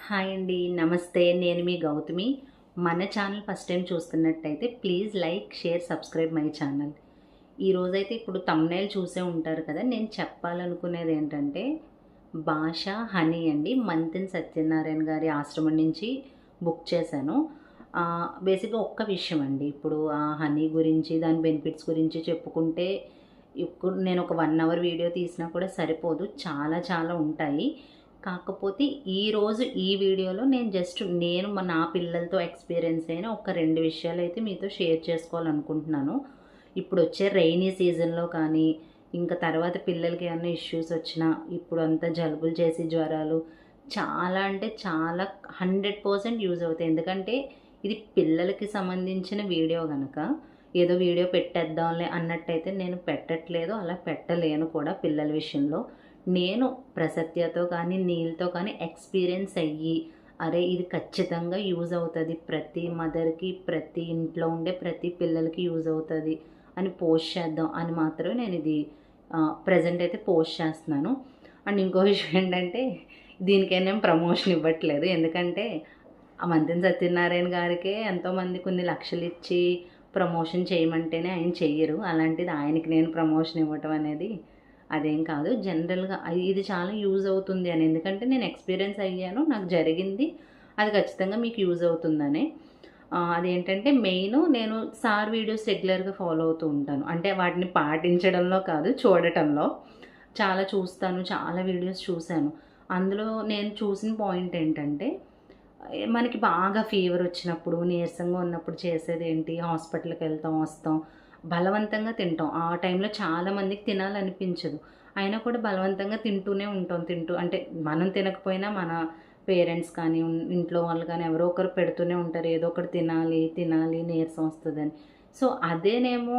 Hi అండి, నమస్తే. నేను మీ గౌతమి. మన ఛానల్ ఫస్ట్ టైం చూస్తున్నట్టయితే please like, share, subscribe my channel. ఈరోజైతే ఇప్పుడు తమ్నైల్ చూసే ఉంటారు కదా. నేను చెప్పాలనుకునేది ఏంటంటే భాష హనీ అండి. మంతెన సత్యనారాయణ గారి ఆశ్రమం నుంచి బుక్ చేశాను. బేసిక్గా ఒక్క విషయం అండి. ఇప్పుడు ఆ హనీ గురించి, దాని బెనిఫిట్స్ గురించి చెప్పుకుంటే ఇప్పుడు నేను ఒక 1 అవర్ వీడియో తీసినా కూడా సరిపోదు. చాలా చాలా ఉంటాయి. కాకపోతే ఈరోజు ఈ వీడియోలో నేను నా పిల్లలతో ఎక్స్పీరియన్స్ అయిన ఒక 2 విషయాలైతే మీతో షేర్ చేసుకోవాలనుకుంటున్నాను. ఇప్పుడు వచ్చే రైనీ సీజన్లో కానీ, ఇంకా తర్వాత పిల్లలకి ఏమైనా ఇష్యూస్ వచ్చినా, ఇప్పుడు అంతా జలుబులు చేసి జ్వరాలు చాలా అంటే చాలా 100% యూజ్ అవుతాయి. ఎందుకంటే ఇది పిల్లలకి సంబంధించిన వీడియో గనక ఏదో వీడియో పెట్టేద్దాంలే అన్నట్టయితే నేను పెట్టట్లేదు, అలా పెట్టలేను కూడా. పిల్లల విషయంలో నేను ప్రసత్యతో కానీ నీళ్ళతో కానీ ఎక్స్పీరియన్స్ అయ్యి, అరే ఇది ఖచ్చితంగా యూజ్ అవుతుంది, ప్రతి మదర్కి, ప్రతి ఇంట్లో ఉండే ప్రతి పిల్లలకి యూజ్ అవుతుంది అని పోస్ట్ చేద్దాం అని మాత్రమే నేను ఇది ప్రజెంట్ అయితే పోస్ట్ చేస్తున్నాను. అండ్ ఇంకో విషయం ఏంటంటే దీనికైనా ప్రమోషన్ ఇవ్వట్లేదు. ఎందుకంటే ఆ మంతెన సత్యనారాయణ గారికే ఎంతోమంది కొన్ని లక్షలు ఇచ్చి ప్రమోషన్ చేయమంటేనే ఆయన చెయ్యరు. అలాంటిది ఆయనకి నేను ప్రమోషన్ ఇవ్వటం అనేది అదేం కాదు. జనరల్గా ఇది చాలా యూజ్ అవుతుంది అని, ఎందుకంటే నేను ఎక్స్పీరియన్స్ అయ్యాను, నాకు జరిగింది, అది ఖచ్చితంగా మీకు యూజ్ అవుతుందని. అదేంటంటే మెయిన్ నేను సార్ వీడియోస్ రెగ్యులర్గా ఫాలో అవుతూ ఉంటాను. అంటే వాటిని పాటించడంలో కాదు, చూడటంలో. చాలా చూస్తాను, చాలా వీడియోస్ చూశాను. అందులో నేను చూసిన పాయింట్ ఏంటంటే మనకి బాగా ఫీవర్ వచ్చినప్పుడు, నీరసంగా ఉన్నప్పుడు చేసేది ఏంటి, హాస్పిటల్కి వెళ్తాం, వస్తాం, బలవంతంగా తింటాం. ఆ టైంలో చాలామందికి తినాలనిపించదు, అయినా కూడా బలవంతంగా తింటూనే ఉంటాం. అంటే మనం తినకపోయినా మన పేరెంట్స్ కానీ, ఇంట్లో వాళ్ళు కానీ ఎవరో ఒకరు పెడుతూనే ఉంటారు, ఏదో ఒకటి తినాలి తినాలి నీరసం వస్తుందని. సో అదేనేమో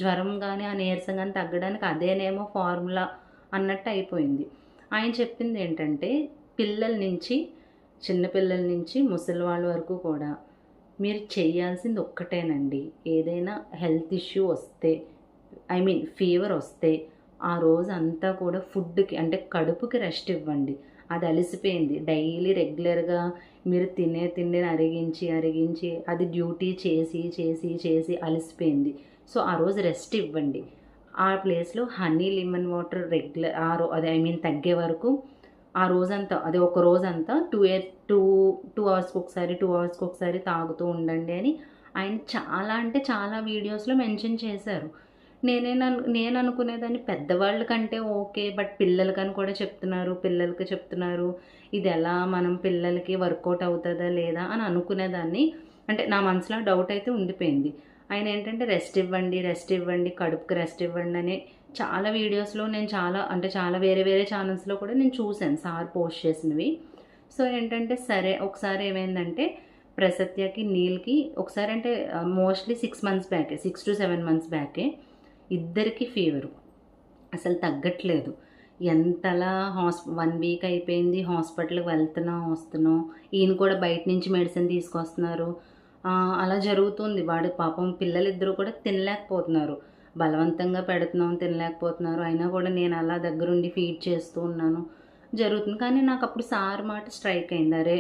జ్వరం కానీ ఆ నీరసం కానీ తగ్గడానికి అదేనేమో ఫార్ములా అన్నట్టు అయిపోయింది. ఆయన చెప్పింది ఏంటంటే చిన్నపిల్లల నుంచి ముసలి వాళ్ళ వరకు కూడా మీరు చేయాల్సింది ఒక్కటేనండి. ఏదైనా హెల్త్ ఇష్యూ వస్తే, ఫీవర్ వస్తే ఆ రోజు అంతా కూడా ఫుడ్కి అంటే కడుపుకి రెస్ట్ ఇవ్వండి. అది అలసిపోయింది. డైలీ రెగ్యులర్గా మీరు తినే తిండిని అరిగించి అది డ్యూటీ చేసి అలసిపోయింది. సో ఆ రోజు రెస్ట్ ఇవ్వండి. ఆ ప్లేస్లో హనీ లెమన్ వాటర్ తగ్గే వరకు ఆ రోజంతా, అది ఒక రోజంతా 2 అవర్స్కి ఒకసారి తాగుతూ ఉండండి అని ఆయన చాలా అంటే చాలా వీడియోస్లో మెన్షన్ చేశారు. నేను అనుకునేదాన్ని పెద్దవాళ్ళ కంటే ఓకే, బట్ పిల్లలకని కూడా చెప్తున్నారు. ఇది ఎలా మనం పిల్లలకి వర్కౌట్ అవుతుందా లేదా అని అనుకునేదాన్ని. అంటే నా మనసులో డౌట్ అయితే ఉండిపోయింది. ఆయన ఏంటంటే రెస్ట్ ఇవ్వండి, కడుపుకి రెస్ట్ ఇవ్వండి అని చాలా వీడియోస్లో నేను చాలా వేరే ఛానల్స్లో కూడా నేను చూశాను సార్ పోస్ట్ చేసినవి. సో ఏంటంటే సరే, ఒకసారి ఏమైందంటే ప్రసత్యకి నీల్కి ఒకసారి, అంటే మోస్ట్లీ 6 to 7 months బ్యాకే ఇద్దరికి ఫీవరు అసలు తగ్గట్లేదు. ఎంతలా 1 వీక్ అయిపోయింది, హాస్పిటల్కి వస్తున్నాం. ఈయన కూడా బయట నుంచి మెడిసిన్ తీసుకొస్తున్నారు. అలా జరుగుతుంది. వాడు పాపం పిల్లలిద్దరూ కూడా తినలేకపోతున్నారు. బలవంతంగా పెడుతున్నాం, తినలేకపోతున్నారు. అయినా కూడా నేను అలా దగ్గరుండి ఫీడ్ చేస్తూ ఉన్నాను, జరుగుతుంది. కానీ నాకు అప్పుడు సార్ మాట స్ట్రైక్ అయింది. అరే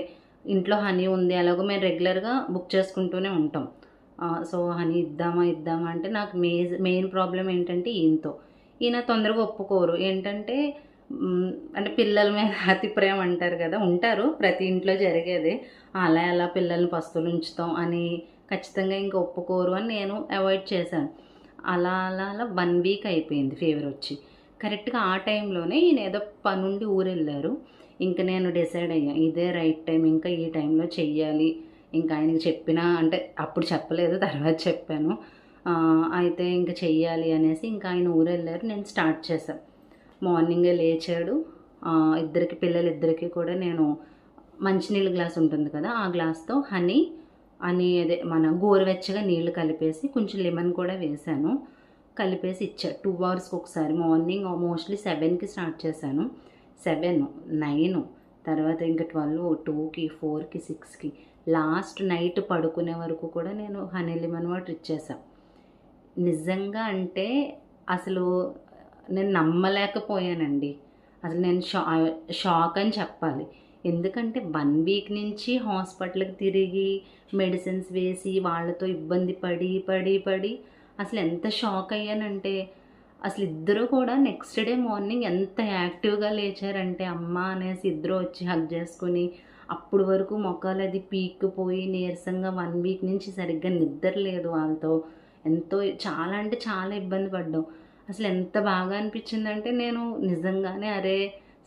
ఇంట్లో హనీ ఉంది, అలాగో మేము రెగ్యులర్గా బుక్ చేసుకుంటూనే ఉంటాం. సో హనీ ఇద్దామా అంటే నాకు మెయిన్ ప్రాబ్లం ఏంటంటే ఈయన తొందరగా ఒప్పుకోరు. ఏంటంటే అంటే పిల్లల మీద అతి ప్రేమ అంటారు కదా, ఉంటారు ప్రతి ఇంట్లో జరిగేది. అలా పిల్లల్ని పస్తులు ఉంచుతాం అని ఖచ్చితంగా ఇంకా ఒప్పుకోరు అని నేను అవాయిడ్ చేశాను. అలా 1 వీక్ అయిపోయింది ఫీవర్ వచ్చి. కరెక్ట్గా ఆ టైంలోనే ఈయన ఏదో పనుండి ఊరెళ్ళారు. ఇంకా నేను డిసైడ్ అయ్యాను, ఇదే రైట్ టైం, ఇంకా ఈ టైంలో చెయ్యాలి. ఇంకా ఆయనకి చెప్పినా, అంటే అప్పుడు చెప్పలేదు, తర్వాత చెప్పాను. అయితే ఇంకా చెయ్యాలి అనేసి ఇంకా ఆయన ఊరెళ్ళారు, నేను స్టార్ట్ చేశాను. మార్నింగే లేచాడు. పిల్లలిద్దరికీ కూడా నేను మంచినీళ్ళ గ్లాస్ ఉంటుంది కదా, ఆ గ్లాస్తో హనీ అదే మన గోరువెచ్చగా నీళ్లు కలిపేసి కొంచెం లెమన్ కూడా వేశాను, కలిపేసి ఇచ్చా. 2 అవర్స్కి ఒకసారి. మార్నింగ్ మోస్ట్లీ 7కి స్టార్ట్ చేశాను. 7, 9, తర్వాత ఇంకా 12, 2కి, 4కి, 6కి, లాస్ట్ నైట్ పడుకునే వరకు కూడా నేను హనీ లెమన్ వాటర్ ఇచ్చేసాను. నిజంగా అంటే అసలు నేను నమ్మలేకపోయానండి. అసలు నేను షాక్ అని చెప్పాలి. ఎందుకంటే 1 వీక్ నుంచి హాస్పిటల్‌కి తిరిగి, మెడిసిన్స్ వేసి, వాళ్ళతో ఇబ్బంది పడి, పడి, పడి అసలు ఎంత షాక్ అయ్యానంటే, అసలు ఇద్దరు కూడా నెక్స్ట్ డే మార్నింగ్ ఎంత యాక్టివ్‌గా లేచారంటే, అమ్మ అనేసి ఇద్దరు వచ్చి హగ్ చేసుకొని, అప్పుడు వరకు మొఖాలది పీక్కుపోయి నీరసంగా 1 వీక్ నుంచి సరిగ్గా నిద్ర లేదు వాళ్ళతో. ఎంతో చాలా అంటే చాలా ఇబ్బంది పడ్డాం. అసలు ఎంత బాగా అనిపించిందంటే నేను నిజంగానే అరే!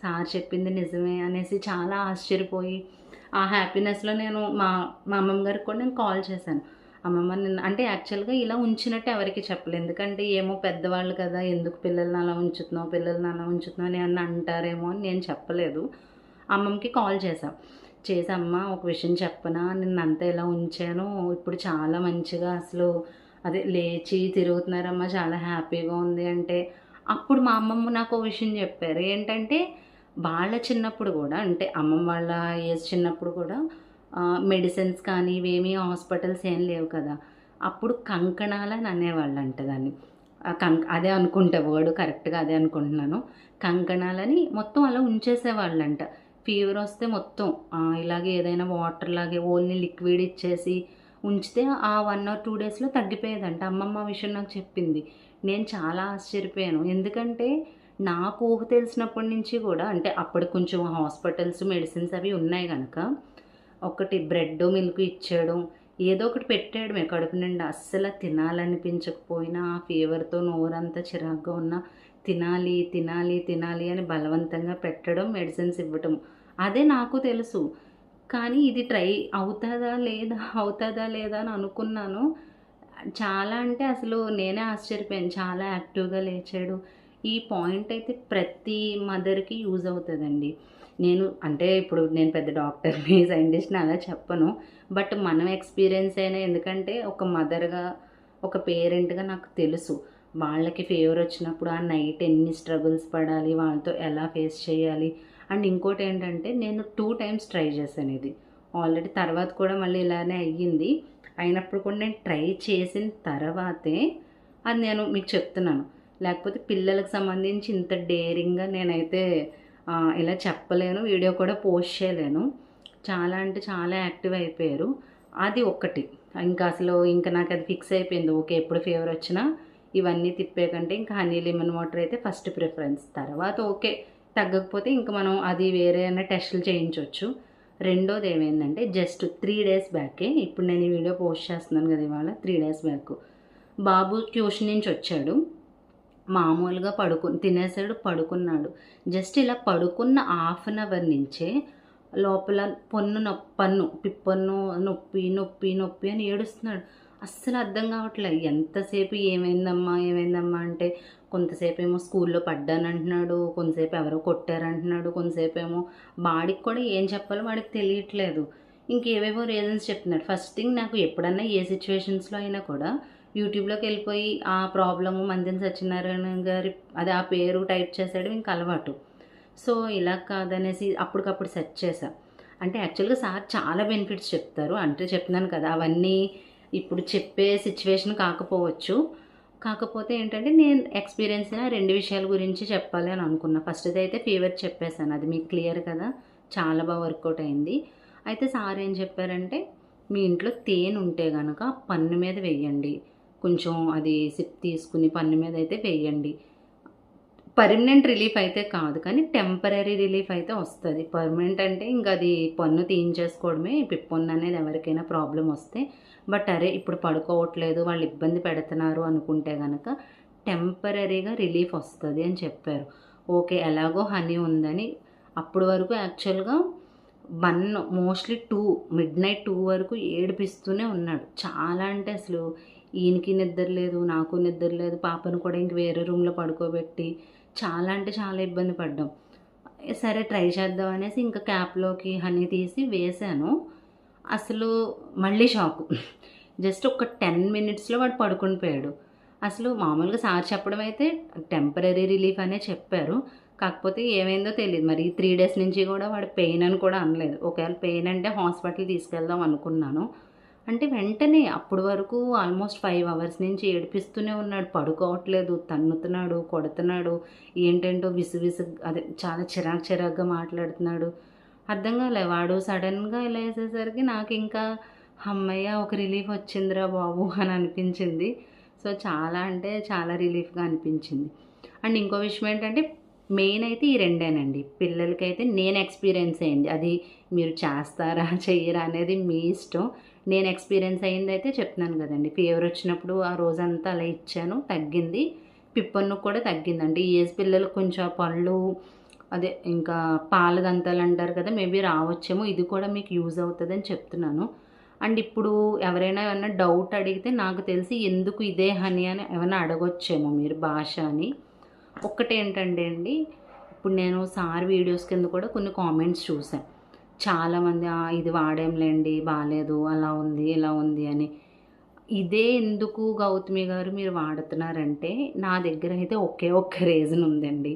సార్ చెప్పింది నిజమే అనేసి చాలా ఆశ్చర్యపోయి, ఆ హ్యాపీనెస్‌లో నేను మా మా అమ్మమ్మ గారికి కూడా నేను కాల్ చేశాను. అమ్మమ్మ నిన్న అంటే యాక్చువల్‌గా ఇలా ఉంచినట్టు ఎవరికీ చెప్పలే. ఎందుకంటే ఏమో పెద్దవాళ్ళు కదా! ఎందుకు పిల్లల్ని అలా ఉంచుతున్నావు, పిల్లల్ని అలా ఉంచుతున్నావు అని ఏమన్నా అంటారేమో అని నేను చెప్పలేదు. అమ్మమ్మకి కాల్ చేశా. చేసి అమ్మ ఒక విషయం చెప్పనా? నిన్నంతా ఇలా ఉంచాను. ఇప్పుడు చాలా మంచిగా అసలు అదే లేచి తిరుగుతున్నారమ్మా చాలా హ్యాపీగా ఉంది అంటే, అప్పుడు మా అమ్మమ్మ నాకో విషయం చెప్పారు. ఏంటంటే వాళ్ళ చిన్నప్పుడు గూడా అంటే అమ్మమ్మ వాళ్ళ ఏజ్ చిన్నప్పుడు కూడా మెడిసిన్స్ కానీ ఇవేమీ హాస్పిటల్స్ ఏం లేవు కదా! అప్పుడు కంకణాలని అనేవాళ్ళంట దాన్ని. అదే అనుకుంటా వర్డ్ కరెక్ట్‌గా అదే అనుకుంటున్నాను. కంకణాలని మొత్తం అలా ఉంచేసేవాళ్ళంట. ఫీవరొస్తే మొత్తం ఇలాగే ఏదైనా వాటర్ లాగే ఓన్లీ లిక్విడ్ ఇచ్చేసి ఉంచితే ఆ 1 ఆర్ 2 డేస్‌లో తగ్గిపోయేదంట. అమ్మమ్మ ఆ విషయం నాకు చెప్పింది. నేను చాలా ఆశ్చర్యపోయాను. ఎందుకంటే నాకు ఊహ తెలిసినప్పటి నుంచి గూడా అంటే అప్పటికి కొంచెం హాస్పిటల్స్, మెడిసిన్స్ అవి ఉన్నాయి గనక, ఒకటి బ్రెడ్డు, మిల్క్ ఇచ్చేయడం, ఏదో ఒకటి పెట్టేయడమే కడుపు నిండా. అస్సల తినాలనిపించకపోయినా, ఆ ఫీవర్‌తో నోరంతా చిరాకుగా ఉన్నా, తినాలి, తినాలి, తినాలి అని బలవంతంగా పెట్టడం, మెడిసిన్స్ ఇవ్వటం. అదే నాకు తెలుసు. కానీ ఇది ట్రై అవుతదా? లేదా? అవుతదా? లేదా? అని అనుకున్నాను. చాలా అంటే అసలు నేనే ఆశ్చర్యపోయాను. చాలా యాక్టివ్‌గా లేచాడు. ఈ పాయింట్ అయితే ప్రతి మదర్‌కి యూజ్ అవుతదండి. నేను అంటే ఇప్పుడు నేను పెద్ద డాక్టర్‌ని, సైంటిస్ట్‌ని అలా చెప్పను. బట్ మనం ఎక్స్‌పీరియన్స్ అయిన ఎందుకంటే ఒక మదర్‌గా, ఒక పేరెంట్‌గా నాకు తెలుసు. వాళ్ళకి ఫీవర్ వచ్చినప్పుడు ఆ నైట్ ఎన్ని స్ట్రగుల్స్ పడాలి, వాళ్ళతో ఎలా ఫేస్ చేయాలి. అండ్ ఇంకోటేంటంటే నేను 2 టైమ్స్ ట్రై చేశాను ఇది. ఆల్రెడీ తర్వాత కూడా మళ్ళీ ఇలానే అయ్యింది. అయినప్పుడు కూడా నేను ట్రై చేసిన తర్వాతే అది నేను మీకు చెప్తున్నాను. లేకపోతే పిల్లలకు సంబంధించి ఇంత డేరింగ్‌గా నేనైతే ఇలా చెప్పలేను. వీడియో కూడా పోస్ట్ చేయలేను. చాలా అంటే చాలా యాక్టివ్ అయిపోయారు. అది ఒక్కటి. ఇంకా అసలు ఇంక నాకది ఫిక్స్ అయిపోయింది. ఓకే. ఎప్పుడు ఫీవర్ వచ్చినా ఇవన్నీ తిప్పే కంటే ఇంకా హనీ లెమన్ వాటర్ అయితే ఫస్ట్ ప్రిఫరెన్స్. తర్వాత ఓకే. తగ్గకపోతే ఇంక మనం అది వేరే అన్న టెస్టులు చేయించొచ్చు. రెండోది ఏమైందంటే జస్ట్ 3 డేస్ బ్యాకే ఇప్పుడు నేను ఈ వీడియో పోస్ట్ చేస్తున్నాను కదా! ఇవాళ 3 డేస్ బ్యాక్. బాబు ట్యూషన్ నుంచి వచ్చాడు. మామూలుగా తినేసాడు, పడుకున్నాడు. జస్ట్ ఇలా పడుకున్న హాఫ్ అన్ అవర్ నుంచే లోపల పన్ను, పిప్పన్ను నొప్పి, నొప్పి, నొప్పి అని ఏడుస్తున్నాడు. అస్సలు అర్థం కావట్లే. ఎంతసేపు ఏమైందమ్మా, ఏమైందమ్మా అంటే కొంతసేపేమో స్కూల్లో పడ్డానంటున్నాడు, కొంతసేపు ఎవరో కొట్టారంటున్నాడు, కొంతసేపేమో వాడికి కూడా ఏం చెప్పాలో వాడికి తెలియట్లేదు. ఇంకేవేవో రీజన్స్ చెప్తున్నాడు. ఫస్ట్ థింగ్ నాకు ఎప్పుడన్నా ఏ సిట్యుయేషన్స్‌లో అయినా కూడా యూట్యూబ్‌లోకెళ్ళిపోయి ఆ ప్రాబ్లము మంతెన సత్యనారాయణ గారి అది ఆ పేరు టైప్ చేసేయడం ఇంక అలవాటు. సో, ఇలా కాదనేసి అప్పటికప్పుడు సెర్చ్ చేశా. అంటే యాక్చువల్‌గా సార్ చాలా బెనిఫిట్స్ చెప్తారు. అంటే చెప్తున్నాను కదా! అవన్నీ ఇప్పుడు చెప్పే సిట్యుయేషన్ కాకపోవచ్చు. కాకపోతే ఏంటంటే నేను ఎక్స్‌పీరియన్స్ అయిన 2 విషయాల గురించి చెప్పాలి అని అనుకున్నా. ఫస్ట్‌దైతే ఫీవర్ చెప్పేసాను. అది మీకు క్లియర్ కదా! చాలా వర్కౌట్ అయింది. అయితే సార్ ఏం చెప్పారంటే, "మీ ఇంట్లో తేనె ఉంటే గనక పన్ను మీద వెయ్యండి. కొంచెం అది సిప్ తీసుకొని పన్ను మీద అయితే వెయ్యండి. పర్మనెంట్ రిలీఫ్ అయితే కాదు కానీ టెంపరరీ రిలీఫ్ అయితే వస్తది. పర్మనెంట్ అంటే ఇంక అది పన్ను తీయించేసుకోవడమే. పిప్పొన్ను అనేది ఎవరికైనా ప్రాబ్లమ్ వస్తే. బట్ అరే! ఇప్పుడు పడుకోవట్లేదు, వాళ్ళు ఇబ్బంది పెడుతున్నారు అనుకుంటే గనక టెంపరరీగా రిలీఫ్ వస్తది అని చెప్పారు. ఓకే. ఎలాగో హనీ ఉందని అప్పటి వరకు యాక్చువల్‌గా 1 మోస్ట్‌లీ 2 మిడ్‌నైట్ 2 వరకు ఏడిపిస్తూనే ఉన్నాడు. చాలా అంటే అసలు ఈయనకి నిద్ర లేదు, నాకు నిద్ర లేదు. పాపను కూడా ఇంక వేరే రూమ్‌లో పడుకోబెట్టి చాలా అంటే చాలా ఇబ్బంది పడ్డాం. సరే ట్రై చేద్దాం అనేసి ఇంకా క్యాప్‌లోకి హనీ తీసి వేశాను. అసలు మళ్ళీ షాకు. జస్ట్ ఒక 10 మినిట్స్‌లో వాడు పడుకొని పోయాడు. అసలు మామూలుగా సార్ చెప్పడం అయితే టెంపరరీ రిలీఫ్ అనే చెప్పారు. కాకపోతే ఏమైందో తెలీదు. మరి 3 డేస్ నుంచి గూడా వాడు పెయిన్ అని కూడా అనలేదు. ఒకవేళ పెయిన్ అంటే హాస్పిటల్‌కి తీసుకెళ్దాం అనుకున్నాను. అంటే వెంటనే అప్పటి వరకు ఆల్మోస్ట్ 5 అవర్స్ నుంచి ఏడిపిస్తూనే ఉన్నాడు. పడుకోవట్లేదు, తన్నుతున్నాడు, కొడుతున్నాడు. ఏంటేంటో విసుగు విసుగు అదే చాలా చిరాకుగా మాట్లాడుతున్నాడు. అర్థం కాలే. వాడు సడన్‌గా ఇలా ఏసేసరికి నాకింకా హమ్మయ్య! ఒక రిలీఫ్ వచ్చిందిరా బాబు అని అనిపించింది. సో, చాలా అంటే చాలా రిలీఫ్‌గా అనిపించింది. అండ్ ఇంకో విషయం ఏంటంటే మెయిన్ అయితే ఈ రెండేనండి. పిల్లలకైతే నేను ఎక్స్‌పీరియన్స్ అయింది. అది మీరు చేస్తారా? చెయ్యరా? అనేది మీ ఇష్టం. నేను ఎక్స్‌పీరియన్స్ అయిందయితే చెప్తున్నాను కదండీ. ఫీవర్ వచ్చినప్పుడు ఆ రోజంతా అలా ఇచ్చాను. తగ్గింది. పిప్పన్ను కూడా తగ్గిందండి. ఈ ఏజ్ పిల్లలకు కొంచెం పళ్ళు అదే ఇంకా పాల దంతాలు అంటారు కదా! మేబీ రావచ్చేమో. ఇది కూడా మీకు యూజ్ అవుతదని చెప్తున్నాను. అండ్ ఇప్పుడు ఎవరైనా ఏమన్నా డౌట్ అడిగితే నాకు తెలిసి ఎందుకు ఇదే హనీ అని ఏమన్నా అడగొచ్చేమో మీరు భాష అని. ఒక్కటేంటంటే అండి, ఇప్పుడు నేను సార్ వీడియోస్ కింద కూడా కొన్ని కామెంట్స్ చూసా. చాలామంది ఇది వాడాంలేండి బాలేదు, అలా ఉంది, ఇలా ఉంది అని. ఇదే ఎందుకు గౌతమి గారు మీరు వాడుతున్నారంటే, నా దగ్గర అయితే ఒకే ఒక్క రీజన్ ఉందండి.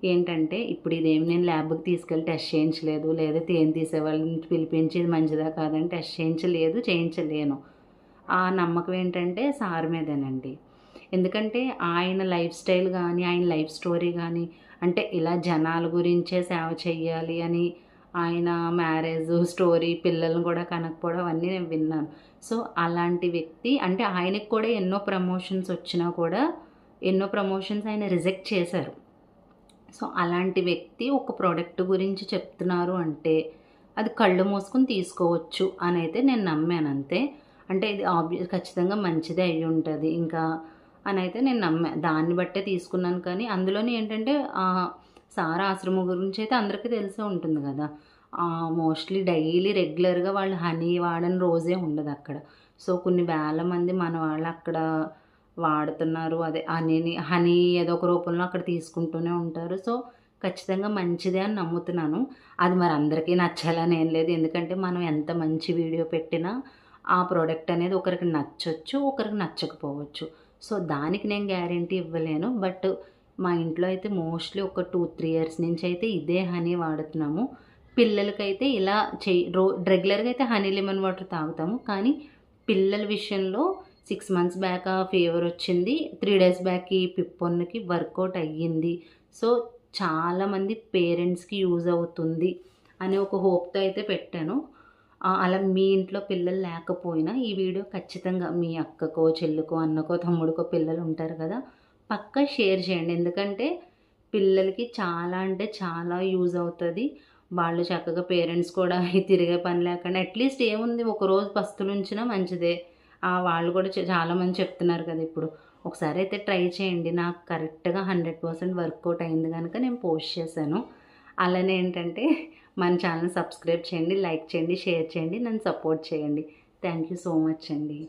ఏంటంటే, ఇప్పుడు ఇదేమి నేను ల్యాబ్‌కి తీసుకెళ్ళి టెస్ట్ చేయించలేదు. లేదా తేనె తీసేవాళ్ళని పిలిపించి ఇది మంచిదా కాదని టెస్ట్ చేయించలేదు, చేయించలేను. ఆ నమ్మకం ఏంటంటే సార్ మీదేనండి. ఎందుకంటే ఆయన లైఫ్ స్టైల్ గానీ, ఆయన లైఫ్ స్టోరీ గానీ, అంటే ఇలా జనాల గురించే సేవ చెయ్యాలి అని ఆయన మ్యారేజు స్టోరీ, పిల్లల్ని కూడా కనకపోవడం అవన్నీ నేను విన్నాను. సో, అలాంటి వ్యక్తి అంటే ఆయనకి కూడా ఎన్నో ప్రమోషన్స్ వచ్చినా కూడా, ఎన్నో ప్రమోషన్స్ ఆయన రిజెక్ట్ చేశారు. సో, అలాంటి వ్యక్తి ఒక ప్రోడక్ట్ గురించి చెప్తున్నారు అంటే, అది కళ్ళు మూసుకొని తీసుకోవచ్చు అనైతే నేను నమ్మానంతే. అంటే ఇది ఖచ్చితంగా మంచిదే అయ్యుంటది ఇంకా అనైతే నేను నమ్మా. దాన్ని బట్టే తీసుకున్నాను కానీ, అందులోని ఏంటంటే సార్ ఆశ్రమం గురించయితే అందరికీ తెలిసే ఉంటుంది గదా! మోస్ట్‌లీ డైలీ రెగ్యులర్‌గా వాళ్ళు హనీ వాడని రోజే ఉండదక్కడ. సో, కొన్ని వేల మంది మన వాళ్ళక్కడ వాడుతున్నారు. అదే హనీ ఏదో ఒక రూపంలో అక్కడ తీసుకుంటూనే ఉంటారు. సో, ఖచ్చితంగా మంచిదే అని నమ్ముతున్నాను. అది మరి అందరికీ నచ్చాలని ఏం లేదు. ఎందుకంటే మనం ఎంత మంచి వీడియో పెట్టినా ఆ ప్రోడక్ట్ అనేది ఒకరికి నచ్చొచ్చు, ఒకరికి నచ్చకపోవచ్చు. సో, దానికి నేను గ్యారంటీ ఇవ్వలేను. బట్ మా ఇంట్లో అయితే మోస్ట్‌లీ ఒక 2, 3 ఇయర్స్ నుంచయితే ఇదే హనీ వాడుతున్నాము. పిల్లలకైతే ఇలా రెగ్యులర్‌గా అయితే హనీ లెమన్ వాటర్ తాగుతాము. కానీ పిల్లల విషయంలో 6 మంత్స్ బ్యాక్ ఫీవర్ వచ్చింది. 3 డేస్ బ్యాక్ ఈ పిప్పొన్నుకి వర్కౌట్ అయ్యింది. సో, చాలామంది పేరెంట్స్‌కి యూజ్ అవుతుంది అనే ఒక హోప్‌తో అయితే పెట్టాను. అలా మీ ఇంట్లో పిల్లలు లేకపోయినా ఈ వీడియో ఖచ్చితంగా మీ అక్కకో, చెల్లికో, అన్నకో, తమ్ముడికో పిల్లలు ఉంటారు కదా! పక్కా షేర్ చేయండి. ఎందుకంటే పిల్లలకి చాలా అంటే చాలా యూజ్ అవుతది. వాళ్ళు చక్కగా పేరెంట్స్ కూడా తిరిగే పని లేకుండా అట్‌లీస్ట్ ఏముంది ఒకరోజు పస్తులుంచినా మంచిదే. వాళ్ళు కూడా చాలామంది చెప్తున్నారు కదా ఇప్పుడు. ఒకసారి అయితే ట్రై చేయండి. నాకు కరెక్ట్‌గా 100% వర్కౌట్ అయింది గనుక నేను పోస్ట్ చేశాను. అలానే ఏంటంటే మన ఛానల్ సబ్స్క్రైబ్ చేయండి, లైక్ చేయండి, షేర్ చేయండి, నన్ను సపోర్ట్ చేయండి. థ్యాంక్ యూ సో మచ్ అండి.